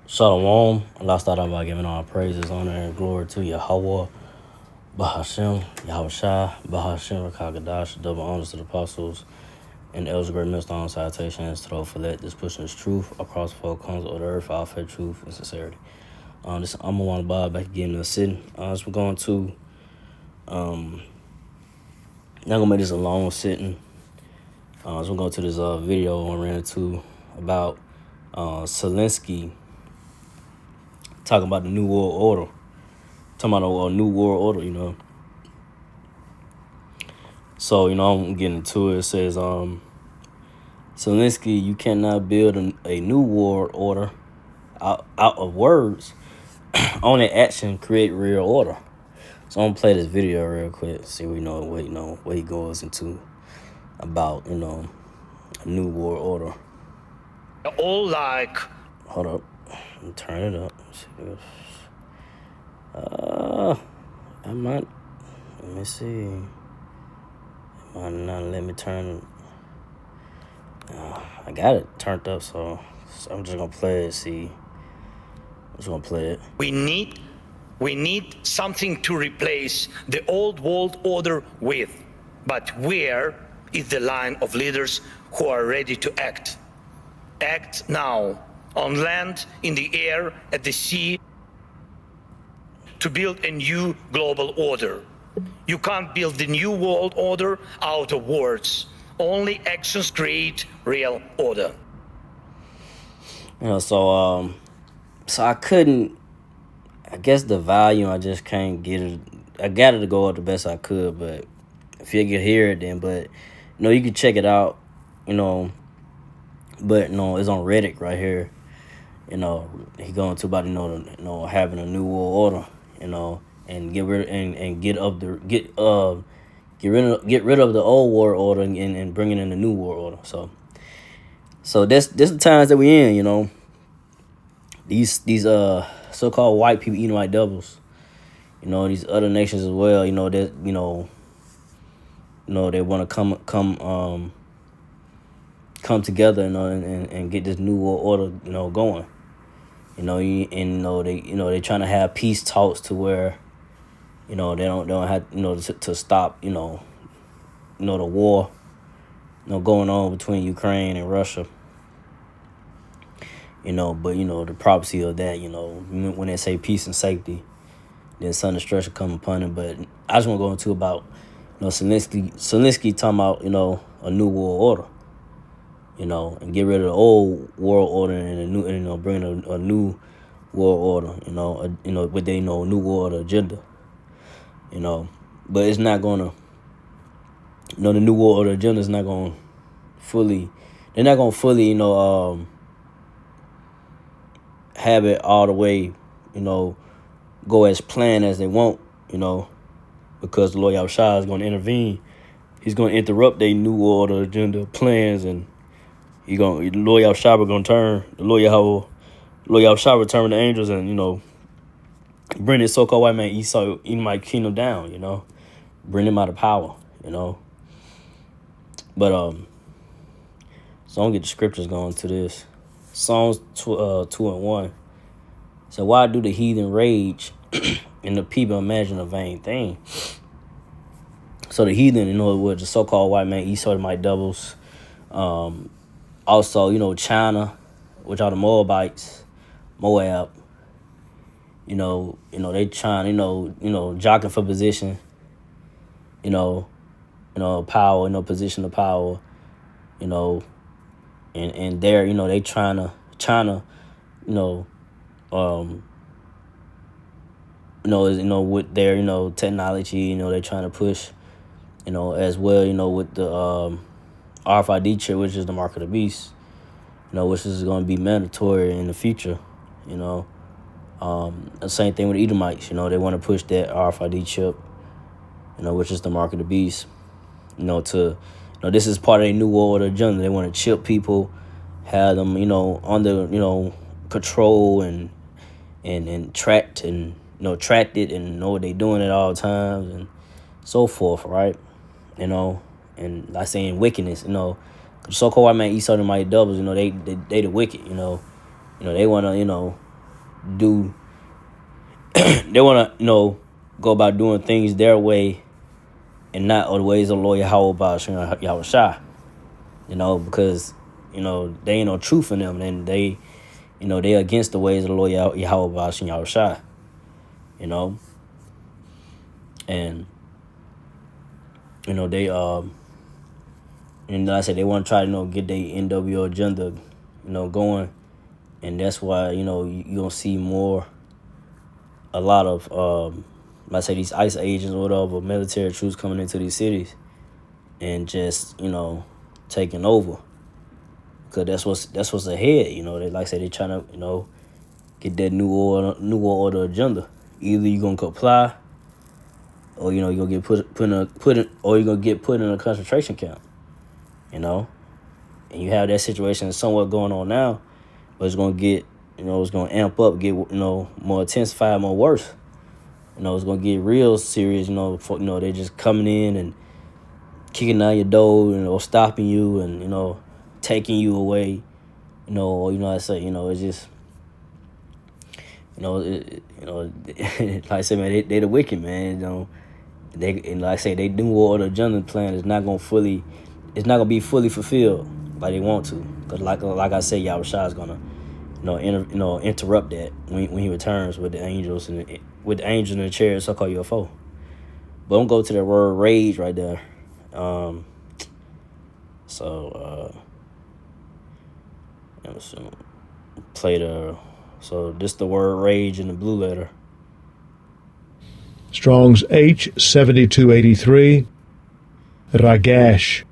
Shalom. Allah start out by giving all praises, honor, and glory to Yahweh, Bahashem, Yahushua, Bahashem, Rakagadash, double honors to the apostles, and the elders of great millstone salutations to those for that this pushing this truth across the four corners of the earth, all faith, truth, and sincerity. This I'm gonna want to buy back again in the city. So we're going to not gonna make this a long sitting. So we're going to this video I ran into about Zelensky talking about the New World Order. Talking about a New World Order, So, I'm getting into it. It says, Zelensky, you cannot build a New World Order out of words. Only action create real order. So I'm gonna play this video real quick, see what he goes into about, a New World Order. All like. Hold up. Let me turn it up. I might. Let me see. It might not let me turn. I got it turned up, so I'm just gonna play it. See. I'm just gonna play it. We need something to replace the old world order with. But where is the line of leaders who are ready to act? Act now, on land, in the air, at the sea, to build a new global order. You can't build the new world order out of words. Only actions create real order. So I couldn't. I guess the volume, I just can't get it. I got it to go up the best I could, but if you can hear it, then. But you can check it out. But it's on Reddit right here. He going to about having a new world order. And get rid rid of the old world order and bringing in the new world order. So this the times that we in. These so-called white people eating like devils. These other nations as well. That they want to come together, and get this new world order, going. They trying to have peace talks to where, they don't have to stop the war, going on between Ukraine and Russia. But the prophecy of that, when they say peace and safety, then sudden destruction come upon it. But I just want to go into about, Zelensky talking about, a new world order, and get rid of the old world order and a new, bring a new world order, with their, new world agenda, but it's not gonna, the new world order agenda is not gonna fully, they're not gonna fully, have it all the way, go as planned as they want, because the Lord Yahushua is going to intervene. He's going to interrupt their new order agenda plans, and the Lord Yahushua going to turn, the Lord Yahushua will turn the angels and, bring this so-called white man Esau in my kingdom down, bring him out of power, But, so I'm going to get the scriptures going to this. Psalms 2:1. So why do the heathen rage and the people imagine a vain thing? So the heathen, with the so-called white man Esau, my doubles. Also, China, which are the Moabites, Moab. They trying, jockeying for position. Power, position of power. And they're, they trying to China, with their, technology, they're trying to push, as well, with the RFID chip, which is the mark of the beast, which is going to be mandatory in the future, the same thing with the Edomites, they want to push that RFID chip, which is the mark of the beast, this is part of their new world order agenda. They want to chip people, have them, under, control and tracked and, tracked it and know what they're doing at all times and so forth, right? And like saying wickedness, so-called white man Esau and my doubles, they the wicked, they want to, do. They want to go about doing things their way and not the ways of Lord Yahweh Shah. Because they ain't no truth in them, and they they against the ways of the Lord Yahweh Shah. And they and like I said, they want to try to get their NWO agenda going, and that's why you don't see a lot of let's say these ICE agents or whatever, military troops coming into these cities and just taking over, because that's what's ahead. They like I said, they trying to get that new order agenda. Either you gonna comply, or you're gonna get or you're gonna get put in a concentration camp. And you have that situation somewhat going on now, but it's gonna get it's gonna amp up, get more intensified, more worse. It's gonna get real serious. They just coming in and kicking down your door, stopping you and taking you away. Or I say, it's just like I said, man, they the wicked, man. They, and like I say, they new order agenda plan is not gonna be fully fulfilled like they want to, because like I said, Yahweh Shah is gonna interrupt that when he returns with the angels and the chariot, so-called UFO. But I'm gonna go to the word rage right there. Let's play this the word rage in the blue letter. Strong's H7283. Ragash.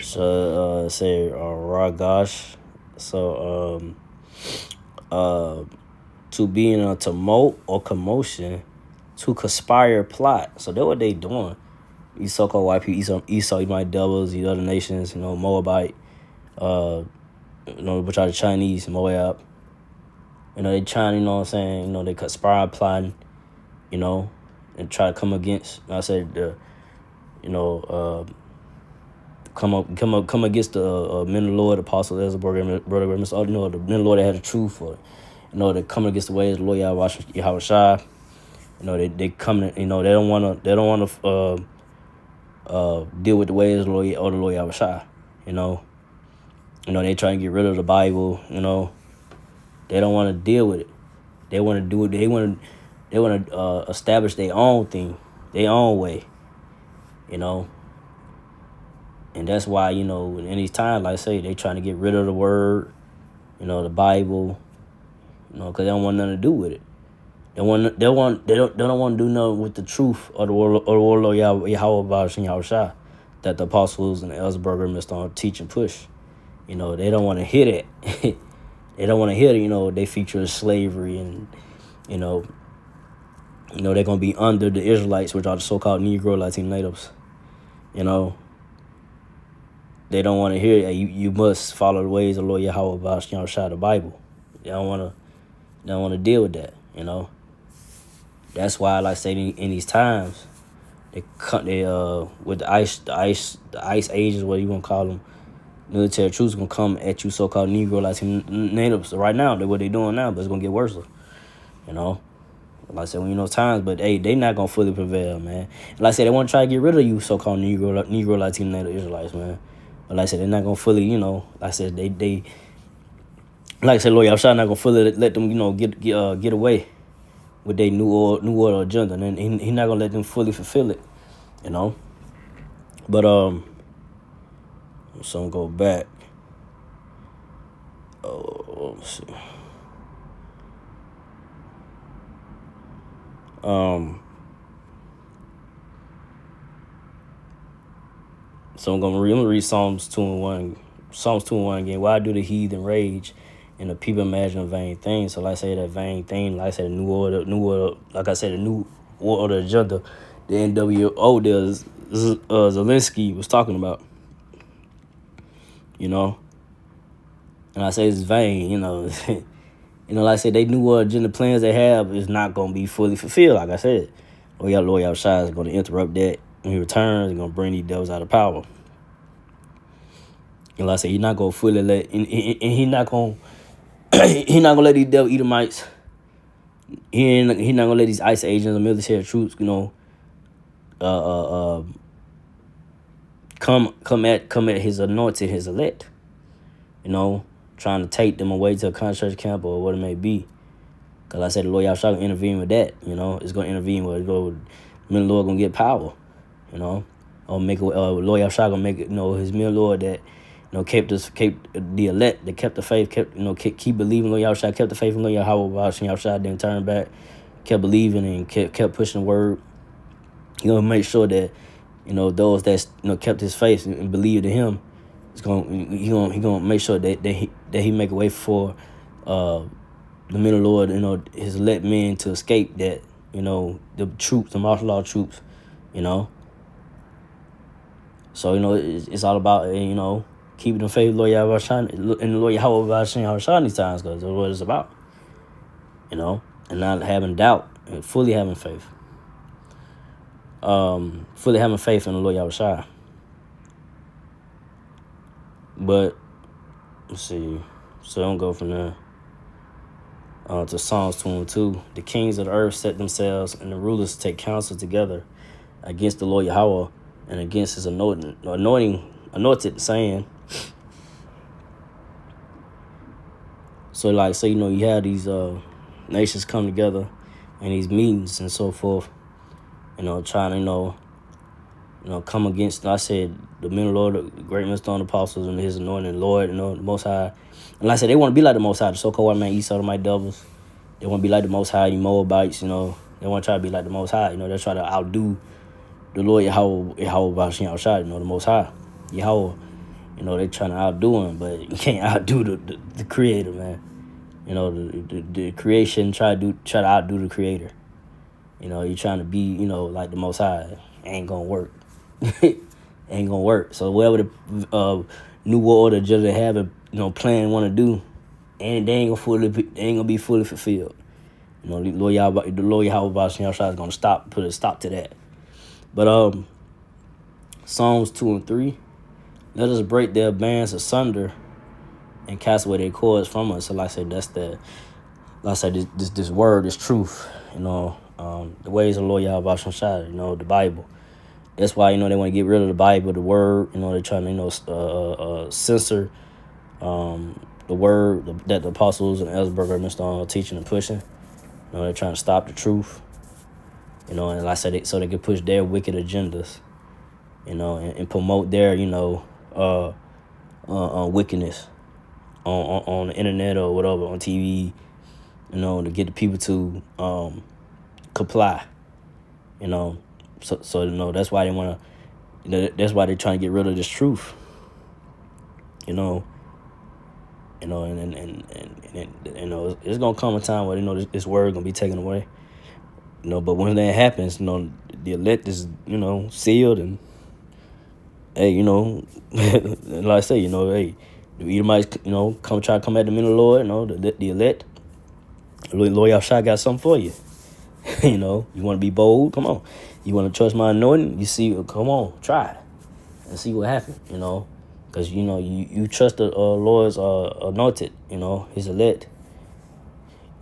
So say ragash. So to be in a tumult or commotion, to conspire, plot. So that's what they doing. These so-called white people, Esau, Edomite devils, these other nations, Moabite, which are the Chinese, Moab. They trying, what I'm saying, they conspire, plotting, and try to come against. I said, come against the men of the Lord, Apostle Ezra, brother, the men of the Lord that had the truth, or they come against the ways of the Lord Yahweh Shah. They coming, they don't want to deal with the ways of the Lord Yahweh Shah. They try to get rid of the Bible. They don't want to deal with it. They want to do it. They want to establish their own thing, their own way. And that's why in these times, like I say, they trying to get rid of the word, the Bible, because they don't want nothing to do with it. They don't want to do nothing with the truth of the word of Yahweh Shah that the apostles and the Ellsberger must on teach and push. They don't want to hear that. They don't want to hear they feature slavery and they're gonna be under the Israelites, which are the so-called Negro Latino natives. They don't want to hear that you must follow the ways of Lord Yahweh Shah, the Bible. They don't want to deal with that. That's why, like I say, in these times, they with the ICE agents, what you gonna call them, military troops gonna come at you, so-called Negro Latino natives. Right now, that's what they doing now, but it's gonna get worse. Like I said, times, but hey, they not gonna fully prevail, man. Like I said, they want to try to get rid of you, so-called Negro Latino native Israelites, man. But like I said, they're not gonna fully, like I said, they like I said, Lord Yahweh not gonna fully let them, get away with their new order agenda, and he not gonna let them fully fulfill it, But so I'm go back. Let's see. So I'm gonna read Psalms 2:1. Psalms 2:1 again. Why do the heathen rage and the people imagine vain things? So like I say, that vain thing, like I said, the new order, like I said, the new order agenda, the NWO there's Zelensky was talking about. And I say it's vain, like I said, they new agenda plans they have is not gonna be fully fulfilled. Like I said, Lord Yahweh Shai is gonna interrupt that when he returns. He's gonna bring these devils out of power. And like I said, he's not gonna fully let, and he not gonna he not gonna let these devil Edomites. He not gonna let these ICE agents or military troops, come at his anointed, his elect. Trying to take them away to a concentration camp or what it may be. Because I said the Lord Yahshua gonna intervene with that. It's gonna intervene with the Lord gonna get power. Or make Lord Yahshua gonna make it. His mere Lord that kept the elect, that kept the faith, keep believing Lord Yahshua, kept the faith in Lord Yahshua, didn't turn back, kept believing and kept pushing the word. Make sure that those that kept his faith and believed in him, he gonna make sure that he make a way for the men of the Lord, his elect men to escape that, the troops, the martial law troops, So, it's all about, keeping the faith, Lord Yahweh and the Lord Yahweh in these times, because that's what it's about, and not having doubt, and fully having faith. Fully having faith in the Lord Yahweh. But, let's see. So, don't go from there. To Psalms 22. The kings of the earth set themselves, and the rulers take counsel together against the Lord Yahweh and against his anointed, saying. So, you have these nations come together in these meetings and so forth, trying to, come against, I said, the men of the Lord, the great millstone apostles and his anointed Lord, the Most High. And like I said, they want to be like the Most High, the so-called white man, Esau, the mighty devils. They want to be like the Most High, the Moabites, They want to try to be like the Most High, They try to outdo the Lord Yahweh, the Most High, Yahweh. They trying to outdo him, but you can't outdo the Creator, man. The creation try to outdo the Creator. You're trying to be, like the Most High. Ain't gonna work. Ain't gonna work. So whatever the New World Order just have a plan want to do, and they ain't gonna be fully fulfilled. The Lord Yahweh is gonna put a stop to that. But Psalms 2 and 3, let us break their bands asunder and cast away their cords from us. So like I said, this word, this truth, the ways of the Lord Yahweh, the Bible. That's why, they want to get rid of the Bible, the word, they're trying to, censor the word that the apostles and Ellsberg are teaching and pushing. They're trying to stop the truth, and like I said, so they can push their wicked agendas, and promote their, wickedness on the internet or whatever, on TV, to get the people to comply, So that's why they want to, that's why they're trying to get rid of this truth, and it's gonna come a time where this word gonna be taken away, but when that happens, the elect is sealed, and hey, like I say, hey, the Edomites, come at the men of the Lord, the elect, Lord Yahshua got something for you. You want to be bold? Come on. You want to trust my anointing? You see, come on, try it and see what happens. Because you trust the Lord's anointed. His elect.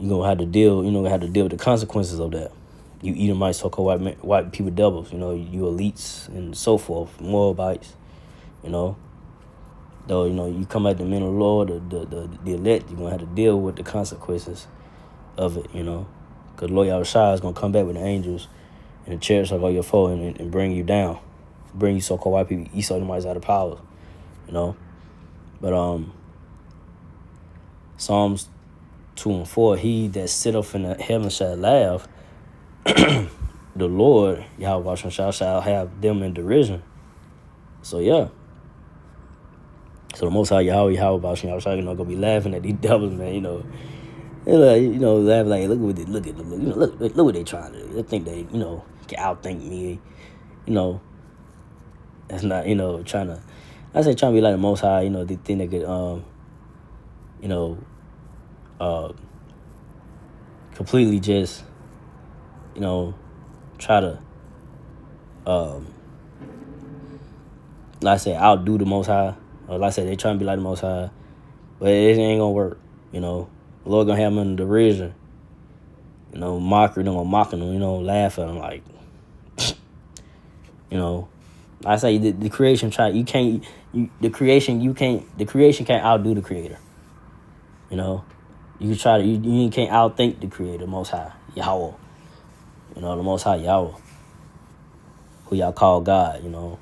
You're gonna have to deal. With the consequences of that. You Edomites, so-called white people devils. You elites and so forth, Moabites. Though you come at the men of the Lord, the elect, you're gonna have to deal with the consequences of it. Because Lord Yahshua is going to come back with the angels and the chariots of all your foe and bring you down. Bring you so-called white people, Esau, Edomites out of power. But Psalms 2 and 4, he that sitteth in the heaven shall laugh. The Lord, Yahweh shall have them in derision. So, yeah. So the Most High Yahweh shall going to be laughing at these devils, man, laugh like, look what they trying to do. They think they, can outthink me. That's not, trying to. I say trying to be like the Most High. They think they could, completely just, try to, like I said, outdo the Most High. Like I said, they trying to be like the Most High, but it ain't gonna work. The Lord gonna have them in derision. You know, mockery, they're gonna mock them, you know, laugh at them like, you know. I say the creation the creation can't outdo the creator. You know. You can try to you can't outthink the creator, most high, Yahweh. You know, the most high Yahweh. Who y'all call God, you know.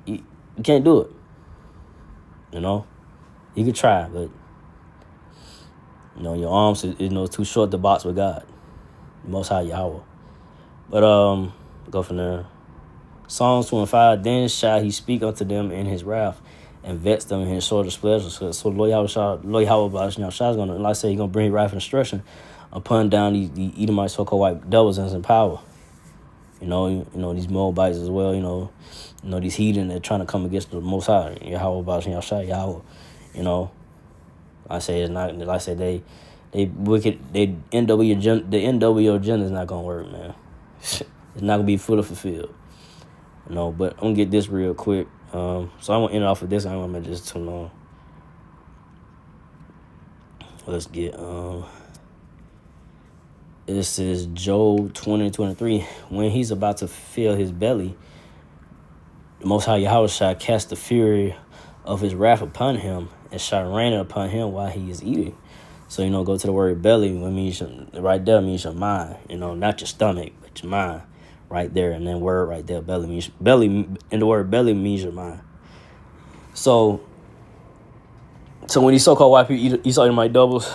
You can't do it. You know? You could try, but you know, your arms is too short to box with God. The most high Yahweh. But go from there. Psalms 25, then shall he speak unto them in his wrath and vex them in his sore displeasure. So Lord Yahweh is gonna, like I say, he's gonna bring wrath and destruction upon down the Edomite so-called white devils that's in power. You know, these Moabites as well, you know, these heathen that trying to come against the most high, Yahweh. You know. I say it's not, like I said, they wicked, the NWO agenda is not gonna work, man. It's not gonna be fully fulfilled. You know, but I'm gonna get this real quick. So I'm gonna end off with this. I don't want to make this too long. Let's get this is Job 20:23. When he's about to fill his belly, the Most High Yahweh shall cast the fury of his wrath upon him and shall rain it upon him while he is eating. So, you know, go to the word belly, right there means your mind, you know, not your stomach, but your mind. Right there, and then word right there, belly, and the word belly means your mind. So when these so-called white people eat my doubles,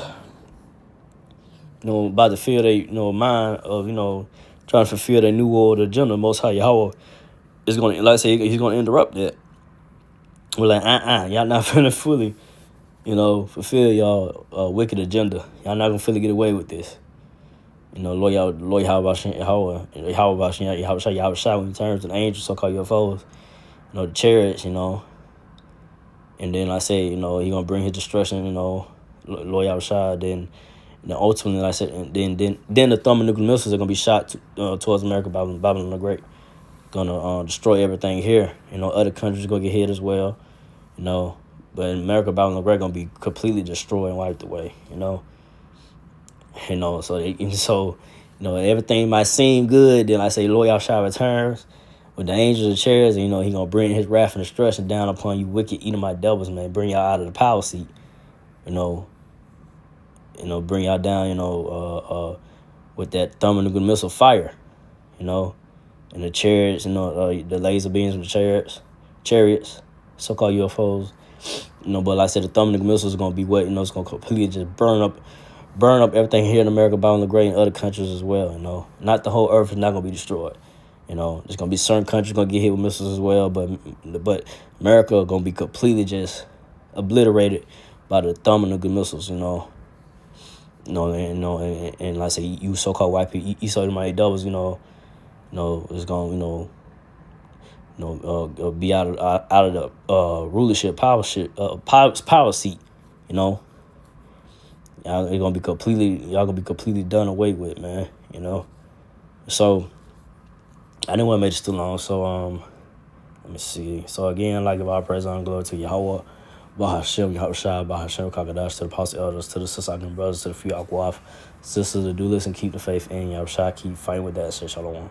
you know, about to feel their, you know, mind of, you know, trying to fulfill their new world agenda, Most High Yahweh is gonna, like I say, he's gonna interrupt that. We're like, y'all not finna fully, you know, fulfill y'all wicked agenda. Y'all not gonna fully get away with this. You know, Lord Yahweh when he turns to the angels, so-called UFOs, you know, the chariots, you know. And then I say, you know, he gonna bring his destruction, you know, Lord Yahweh, then ultimately, like I said, and then the thermonuclear missiles are gonna be shot towards America, Babylon the Great. Gonna destroy everything here. You know, other countries gonna get hit as well, you know. But in America, Babylon the Great gonna be completely destroyed and wiped away, you know. You know, so you know, everything might seem good. Then I say, Lord Yahweh returns with the angels and chariots, and you know, he gonna bring his wrath and destruction down upon you wicked Edomite devils, man. Bring y'all out of the power seat, you know, bring y'all down, you know, with that thermonuclear missile fire, you know, and the chariots, you know, the laser beams from the chariots, so-called UFOs, you know. But like I said, the thermonuclear missiles is gonna be what, you know, it's gonna completely just burn up everything here in America, Babylon the Great, and other countries as well, you know. Not the whole earth is not gonna be destroyed. You know, there's gonna be certain countries gonna get hit with missiles as well, but America gonna be completely just obliterated by the thermonuclear missiles, you know. And like I say, you so-called white people, you saw my doubles, you know, it's gonna, be out of the rulership power seat, you know. Y'all gonna be completely done away with, man. You know. So I didn't want to make this too long. So let me see. So again, like, if our praise and glory to Yahweh, Bahashem, Yahushua, Bahashem, Kakadash, to the apostle elders, to the sisters and brothers, to the few Akwaf, sisters to do this and keep the faith in Yahushua, keep fighting with that. Say shalom.